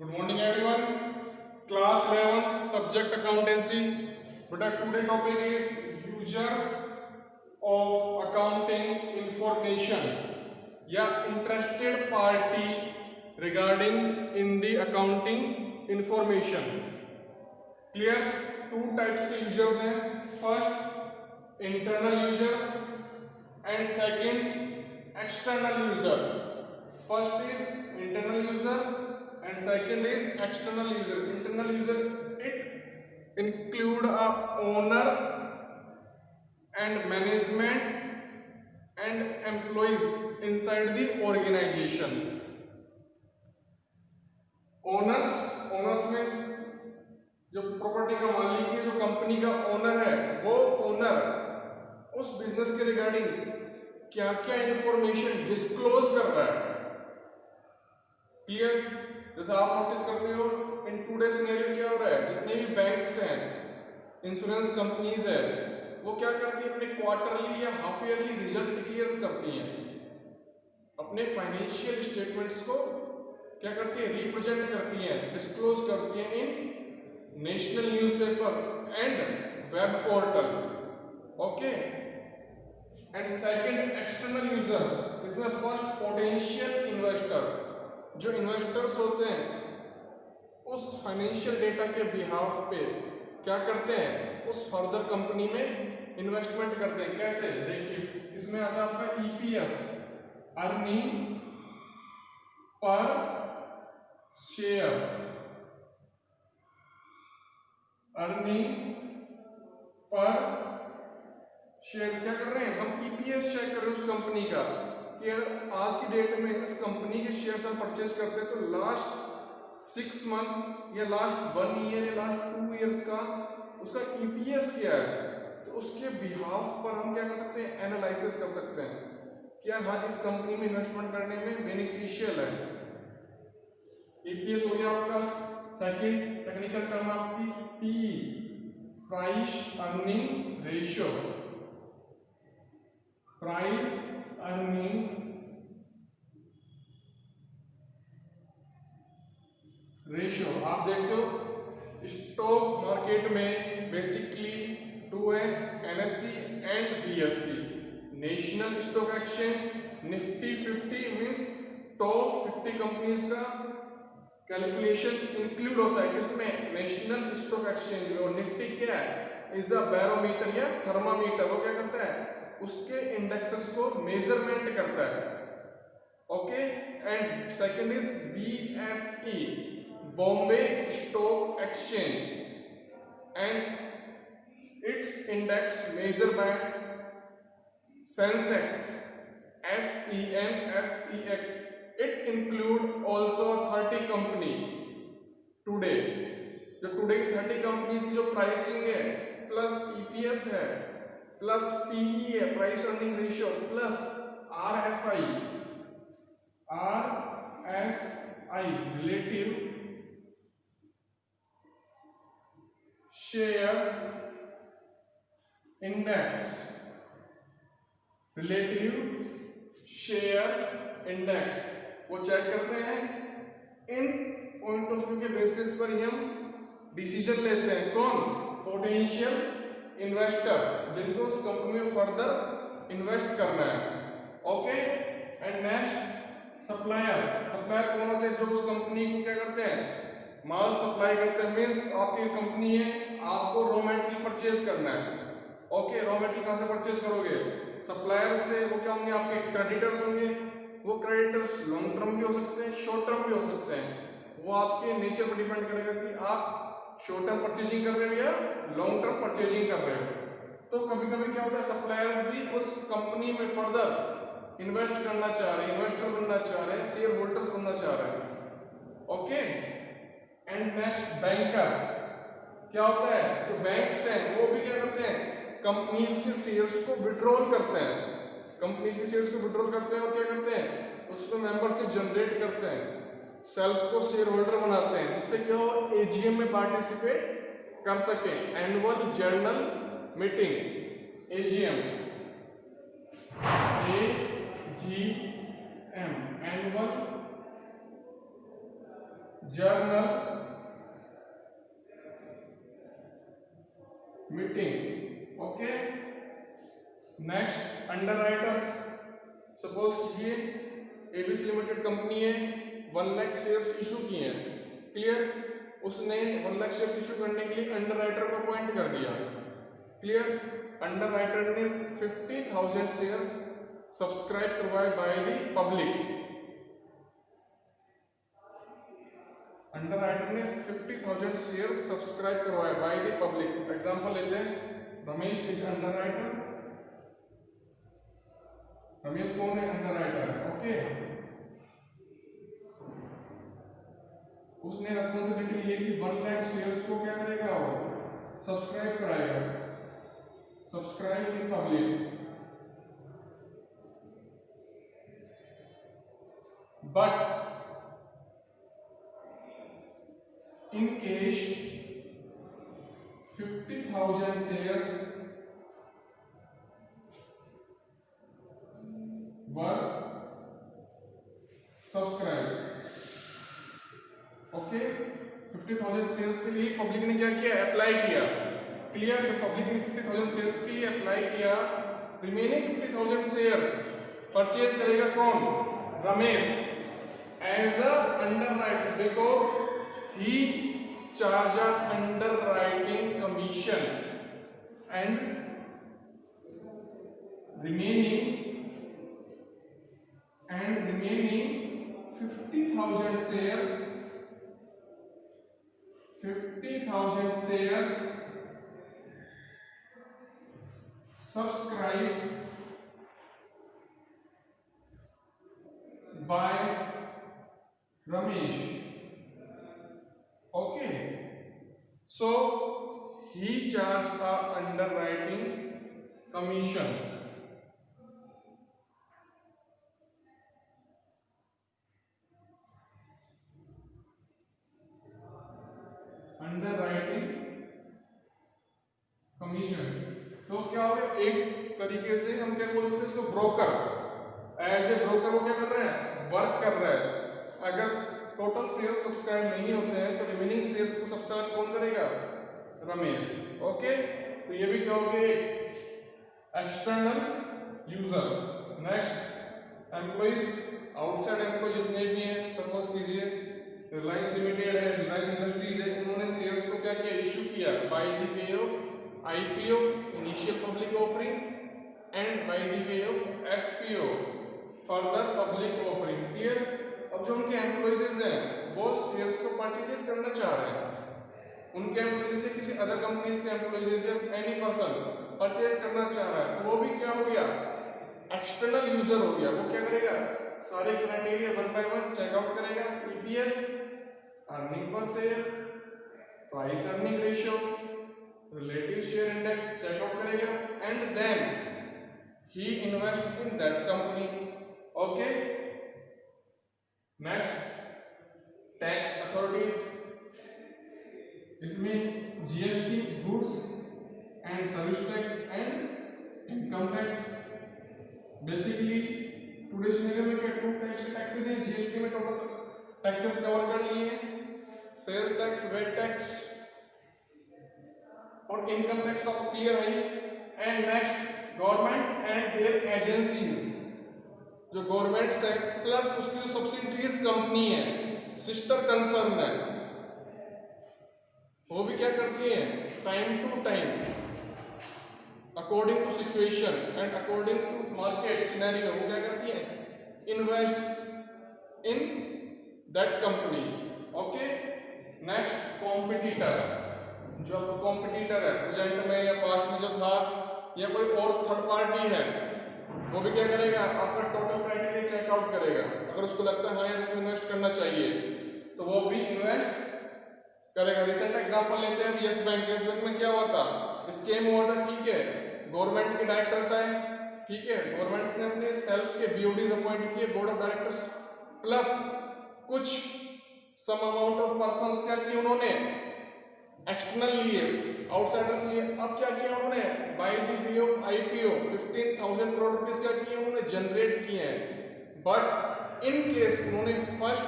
Good morning everyone. Class 11 subject accountancy. But our today topic is users of accounting information या interested party regarding in the accounting information. Clear? Two types के users हैं. First internal users and second external user. First is internal user and second is external user. Internal user, it include a owner and management and employees inside the organization. Owners में जो property का मालिक है, जो company का owner है, वो owner उस बिजनेस के रिगार्डिंग क्या क्या इंफॉर्मेशन डिस्क्लोज कर रहा है. क्लियर? जैसे आप नोटिस करते हो इन टुडे सिनेरियो क्या हो रहा है, जितने भी बैंक्स हैं, इंश्योरेंस कंपनीज है, वो क्या करती है, अपने क्वार्टरली या हाफ ईयरली रिजल्ट डिक्लेयर करती हैं. अपने फाइनेंशियल स्टेटमेंट्स को क्या करती है, रिप्रेजेंट करती हैं, डिस्क्लोज करती हैं in national newspaper and web portal. Okay. And second external users. इसमें फर्स्ट पोटेंशियल इन्वेस्टर, जो इन्वेस्टर्स होते हैं उस फाइनेंशियल डेटा के बिहाफ पे क्या करते हैं, उस फर्दर कंपनी में इन्वेस्टमेंट करते हैं. कैसे? देखिए, इसमें आता है आपका EPS, earning per share. Earning per share क्या कर रहे हैं हम, ईपीएस चेक कर रहे हैं उस कंपनी का कि अगर आज की डेट में इस कंपनी के शेयर्स हम परचेज करते हैं तो लास्ट 6 मंथ या लास्ट 1 ईयर या लास्ट 2 ईयर्स का उसका ईपीएस क्या है. तो उसके बिहाफ पर हम क्या कर सकते हैं, एनालिसिस कर सकते हैं कि यार हाँ, इस कंपनी में इन्वेस्टमेंट करने में बेनिफिशियल है. ईपीएस हो गया आपका. सेकंड टेक्निकल टर्म आपकी P, price earning ratio. Price earning ratio. आप देखते हो स्टॉक मार्केट में बेसिकली 2 है, NSC and BSc. National stock exchange, Nifty 50 means top 50 companies का कैलकुलेशन इंक्लूड होता है किसमें, नेशनल स्टॉक एक्सचेंज में. और निफ्टी क्या है, इज अ बैरोमीटर या थर्मामीटर. वो क्या करता है, उसके इंडेक्सेस को मेजरमेंट करता है. Okay. And second is BSE, Bombay stock exchange, and it's index measure by Sensex, SENSEX. It include also 30 company today. जो टुडे की 30 कंपनीज की जो प्राइसिंग है, प्लस ईपीएस है, प्लस पीई है, price earning ratio, plus RSI relative share index, relative share index वो check करते हैं. इन पॉइंट ऑफ व्यू के बेसिस पर ही हम डिसीजन लेते हैं. कौन? पोटेंशियल इन्वेस्टर, जिनको उस कंपनी में फर्दर इन्वेस्ट करना है. Okay. And next supplier. Supplier कौन होते हैं, जो उस कंपनी को क्या करते हैं, माल सप्लाई करते हैं. मीन्स आपकी कंपनी है, आपको रॉ मटेरियल परचेज करना है. ओके. रॉ मटेरियल कहां से परचेज करोगे, सप्लायर से. वो क्या होंगे, आपके क्रेडिटर्स होंगे. वो क्रेडिटर्स लॉन्ग टर्म भी हो सकते हैं, शॉर्ट टर्म भी हो सकते हैं. वो आपके नेचर पर डिपेंड करेगा कि आप शॉर्ट टर्म परचेजिंग कर रहे हो या लॉन्ग टर्म परचेजिंग कर रहे हो. तो कभी कभी क्या होता है, सप्लायर्स भी उस कंपनी में फर्दर इन्वेस्ट करना चाह रहे हैं, इन्वेस्टर बनना चाह रहे हैं, शेयर होल्डर्स बनना चाह रहे हैं. ओके. And next banker. क्या होता है, जो बैंक्स हैं वो भी क्या करते हैं, कंपनीज के शेयर्स को विड्रॉल करते हैं. कंपनीज के शेयर्स को विड्रॉल करते हैं और क्या करते हैं, उसमें मेंबरशिप जनरेट करते हैं, सेल्फ को शेयर होल्डर बनाते हैं, जिससे क्या हो, एजीएम में पार्टिसिपेट कर सके. Annual journal meeting, AGM, AGM, annual journal meeting. Okay. Next under writers. Suppose कीजिए एबीसी लिमिटेड कंपनी है, 1 लाख शेयर्स इशू किए हैं. क्लियर. उसने 1 लाख शेयर्स इशू करने के लिए अंडर राइटर को अपॉइंट कर दिया. क्लियर. अंडर राइटर ने 50,000 शेयर्स सब्सक्राइब करवाए by the public. Under writer ने 50,000 शेयर्स सब्सक्राइब करवाए बाय द पब्लिक. एग्जांपल लेते हैं. Ramesh is under writer. Ramesh कौन है? Under writer. ओके. उसने रेस्पॉन्सिबिलिटी ली कि 1 लाख शेयर्स को क्या करेगा? वो सब्सक्राइब कराएगा. Subscribe in public. But in case 50,000 shares were subscribed. Okay. 50,000 shares के लिए पब्लिक ने क्या किया? अप्लाई किया. क्लियर. तो पब्लिक ने 50,000 शेयर्स के लिए अप्लाई किया. रिमेनिंग 50,000 शेयर्स परचेज करेगा कौन? Ramesh as a underwriter because he charge a underwriting commission and remaining 50,000 shares subscribed by Ramesh. Okay, so he charged a underwriting commission. Underwriting commission. तो क्या होगा? एक तरीके से हम क्या बोल सकते हैं इसको? ब्रोकर. एज ए ब्रोकर वो क्या कर रहा है? वर्क कर रहा है. अगर टोटल शेयर सब्सक्राइब नहीं होते हैं तो रिमेनिंग शेयर्स को सब्सक्राइब कौन करेगा? रमेश. ओके. तो ये भी कहोगे external user. Next employees. Outside employee जितने भी हैं, सपोज कीजिए रिलायंस लिमिटेड है, रिलायंस इंडस्ट्रीज है, उन्होंने शेयर्स को क्या किया? इशू किया bye the way of IPO initial public offering and bye the way of FPO further public offering. Clear. अब जो उनके एम्प्लॉइज हैं वो शेयर्स को परचेज करना चाह रहे हैं. उनके एम्प्लॉइज या किसी अदर कंपनीज के एम्प्लॉइज या एनी पर्सन परचेज करना चाह रहा है, तो वो भी क्या हो गया? एक्सटर्नल यूजर हो गया. वो क्या करेगा? सारे क्राइटेरिया 1 बाय 1 चेकआउट करेगा. EPS, earning per share, price earning ratio, relative share index check out करेगा and then he invest in that company. Okay. Next tax authorities. इसमें GST, goods and service tax and income tax. Basically today scenario में क्या 2 types के taxes हैं. GST में total taxes cover कर लिए हैं. सेल्स टैक्स, वेट टैक्स और इनकम टैक्स तो आपको क्लियर है. And next government and their agencies. जो गवर्नमेंट है प्लस उसकी जो सब्सिडरीज कंपनी है, सिस्टर कंसर्न है, वो भी क्या करती है? Time to time according to situation and according to market scenario वो क्या करती है? Invest in that company. Okay. Next competitor. जो आपका कॉम्पिटिटर है प्रेजेंट में या पास्ट में जो था या कोई और थर्ड पार्टी है, वो भी क्या करेगा? आपका टोटल क्राइटेरिया चेकआउट करेगा. अगर उसको लगता है हाँ यार इसमें इन्वेस्ट करना चाहिए तो वो भी इन्वेस्ट करेगा. रिसेंट एग्जांपल लेते हैं यस बैंक. यस बैंक में क्या हुआ था? स्कैम हुआ था. ठीक है. गवर्नमेंट के डायरेक्टर्स आए. ठीक है. गवर्नमेंट ने अपने सेल्फ के बीओडीज अपॉइंट किए, बोर्ड ऑफ डायरेक्टर्स, प्लस कुछ सम अमाउंट ऑफ पर्संस क्या किए उन्होंने? एक्सटर्नल लिए, आउटसाइडर्स लिए. अब क्या किया उन्होंने? Bye the way of IPO 15,000 crore rupees क्या किए उन्होंने? जनरेट किए हैं. बट इन केस उन्होंने फर्स्ट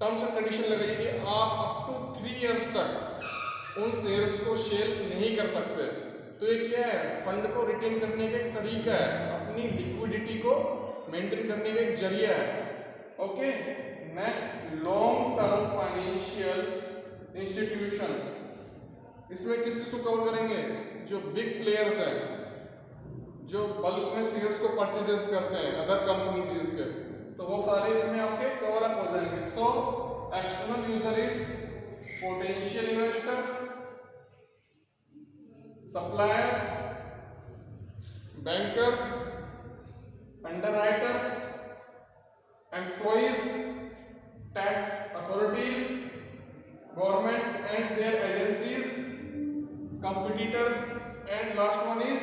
टर्म्स एंड कंडीशन लगाइए कि आप अप टू 3 इयर्स तक उन शेयर्स को सेल नहीं कर सकते। तो ये क्या है, फंड को रिटेन करने का एक तरीका है, अपनी लिक्विडिटी को मेंटेन करने का एक जरिया है। Okay, next long term financial institution, इसमें किस किस को कवर करेंगे, जो बिग प्लेयर्स हैं, जो बल्क में शेयर्स को परचेजेस करते हैं अदर कंपनीज के, तो वो सारे इसमें आपके कवर अप हो जाएंगे। So external user is potential investor, suppliers, bankers, underwriters, employees, tax authorities, government and their agencies, competitors, and last one is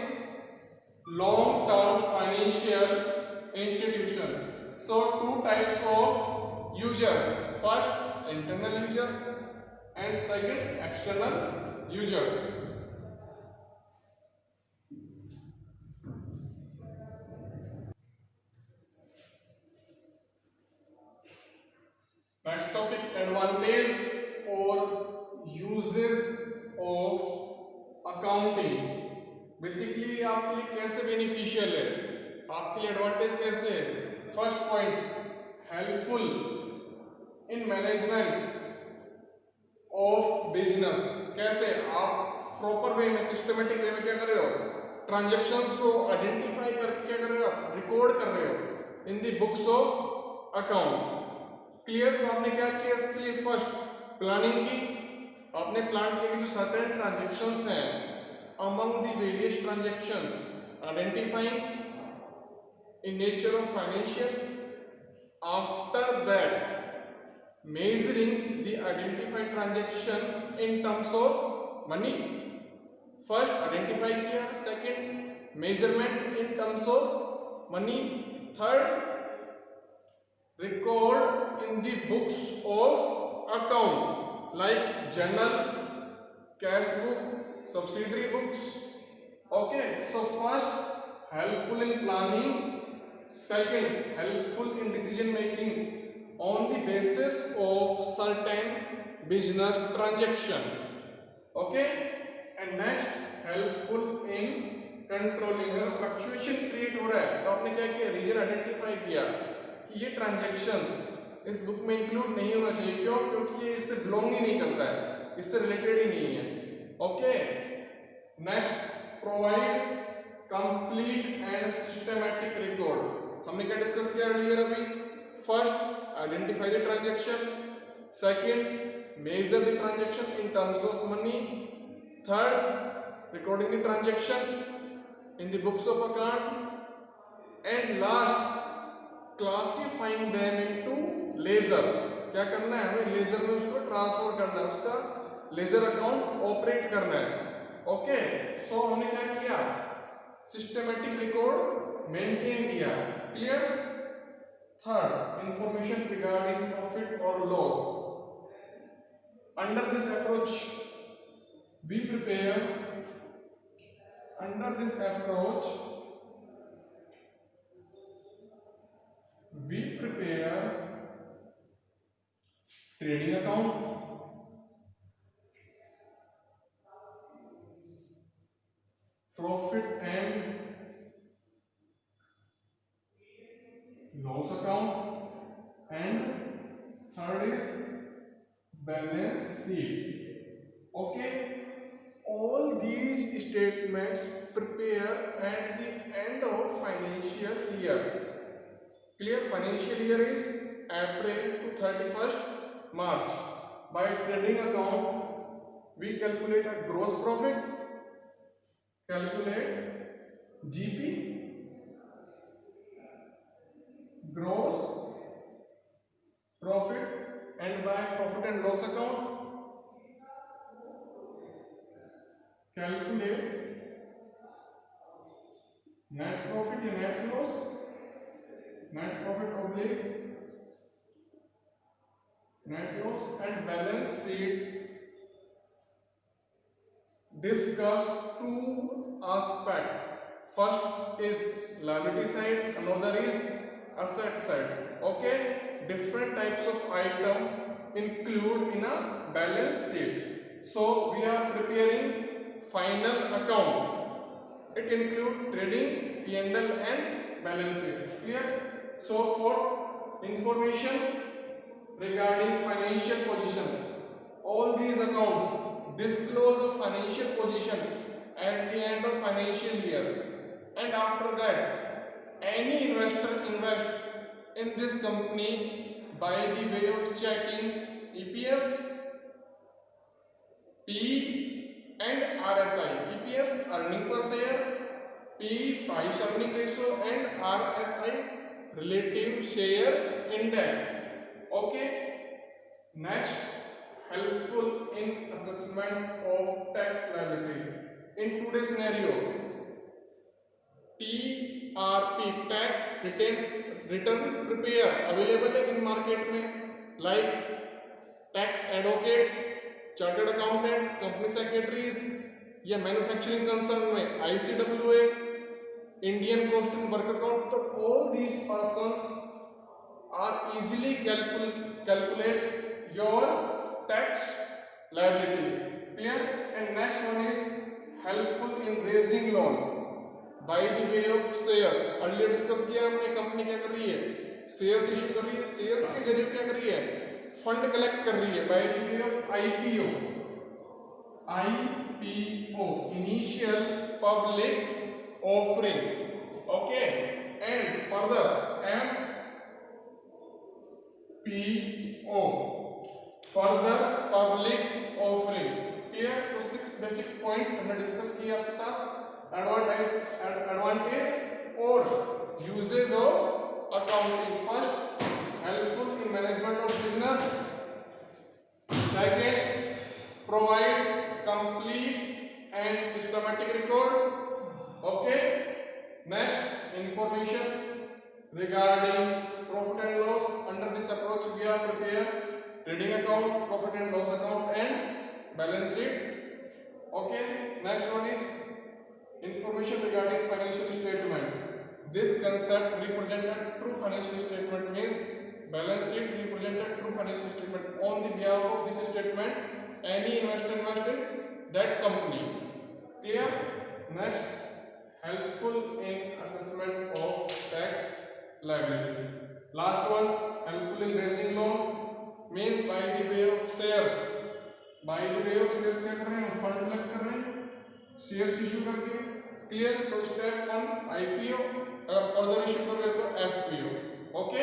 long-term financial institution. So two types of users. First, internal users, and second, external users. Next topic, advantage or uses of accounting. Basically आपके लिए कैसे beneficial है, आपके लिए advantage कैसे है। First point, helpful in management of business. कैसे आप प्रॉपर वे में, सिस्टमेटिक वे में क्या कर रहे हो, ट्रांजैक्शंस को आइडेंटिफाई करके क्या कर रहे हो, आप रिकॉर्ड कर रहे हो इन the books of account. Clear. तो आपने क्या किया इसके लिए, फर्स्ट प्लानिंग की, आपने प्लान किया कि जो सर्टेन ट्रांजैक्शंस हैं, among the various transactions identifying in nature of financial, after that measuring the identified transaction in terms of money. First identify किया, second measurement in terms of money, third record in the books of account like journal, cash book, subsidiary books. Okay, so first, helpful in planning, second, helpful in decision making on the basis of certain business transaction. Okay, and next, helpful in controlling। अगर fluctuation create हो रहा है तो आपने क्या किया, reason identify किया कि ये ट्रांजैक्शंस इस बुक में इंक्लूड नहीं होना चाहिए। क्यों? क्योंकि ये इससे बिलोंग ही नहीं करता है, इससे रिलेटेड ही नहीं है। Okay, next, provide complete and systematic record. हमने क्या डिस्कस किया अर्लियर अभी, first identify the transaction, second measure the transaction in terms of money, third recording the transaction in the books of account, and last classifying them into ledger. क्या करना है हमें, laser में उसको ट्रांसफर करना है, उसका लेजर अकाउंट ऑपरेट करना है। ओके, सो हमने क्या किया, सिस्टमैटिक रिकॉर्ड मेंटेन किया। Clear. Third, information regarding profit और loss. Under this approach we prepare, under this approach we prepare trading account, profit and loss account, and third is balance sheet. Okay, all these statements prepare at the end of financial year. Clear? Financial year is April to 31st March. By trading account, we calculate a gross profit, calculate GP, gross profit, and by profit and loss account, calculate net profit and net loss, net profit oblique net loss, and balance sheet discuss two aspects. First is liability side, another is asset side. Okay, different types of item include in a balance sheet. So we are preparing final account. It include trading, P&L and balance sheet. Clear? So for information regarding financial position, all these accounts disclose a financial position at the end of financial year, and after that any investor invest in this company by the way of checking EPS, P and RSI. EPS earning per share, P price earning ratio and RSI relative share index. Okay, next, helpful in assessment of tax liability. In today's scenario, TRP tax return prepare available in market में, like tax advocate, chartered accountant, company secretaries या manufacturing concern में ICWA, Indian cost and work account. तो all these persons are easily calculate your tax liability. Clear? And next one is helpful in raising loan by the way of shares. Earlier discuss किया हमने, company क्या कर रही है, shares issue कर रही है, शेयर्स के जरिए क्या कर रही है, फंड कलेक्ट कर रही है bye the way of IPO. Initial public offering. Okay, and further FPO, further public offering. Clear? तो 6 बेसिक पॉइंट्स हमने डिस्कस किए आपके साथ. एडवांटेज और uses of accounting. First, helpful in management of business. Second, provide complete and systematic record. Okay, next, information regarding profit and loss. Under this approach we are prepare trading account, profit and loss account and balance sheet. Okay, next one is information regarding financial statement. This concept represented true financial statement, means balance sheet represented true financial statement. On the behalf of this statement, any investor invest in that company. Clear? Next, helpful in assessment of tax liability. Last one, helpful in raising loan, means by the way of shares. By the way of shares क्या कर रहे हैं, fund collect कर रहे हैं shares issue करके. Clear? तो step 1 IPO, अगर फर्दर इशू कर रहे हो तो FPO. ओके.